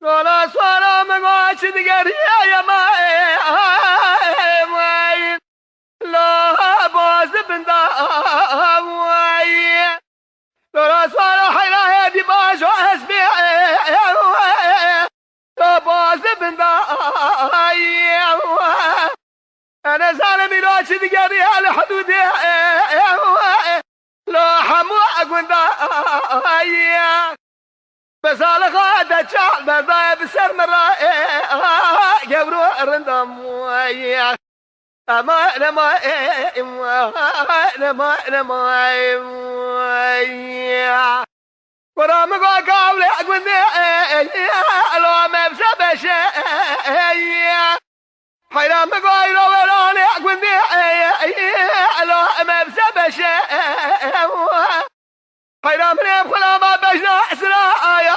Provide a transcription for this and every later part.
ولا صار مقاش دقري يا ماي لا باز بنداوي ولا صار حيرة هدي باش واسبي لا باز بنداوي انا زالمي لا دقري على حدودي لا حمو اقونداي بس على غادة شعب برداي بسر مرة قبرو رندم ويا أما ويا ورا مقا قاولي أقوندي لو ما بسبش حيرا مقا يلوغلوني أقوندي لو ما بسبش حيرا مني بخلا ما بجنا سرايا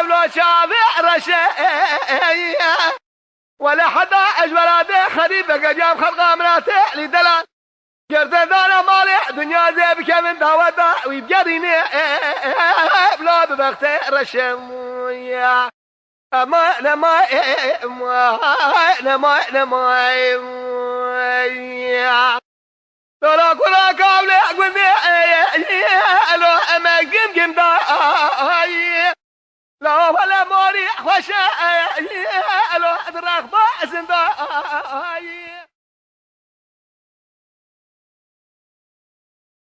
بلا شافع رشايا ولا حدا اجبراته خريبك جاب خلقه مناته لدلال قرت دانا مالي دنيا زي بكمن داوتا ويبجريني بلا ببخت رشايا اما نما ترى كلا قابل أقولني لو أما قم داي لا ولا موري خوشا لو أدرك بأسن داي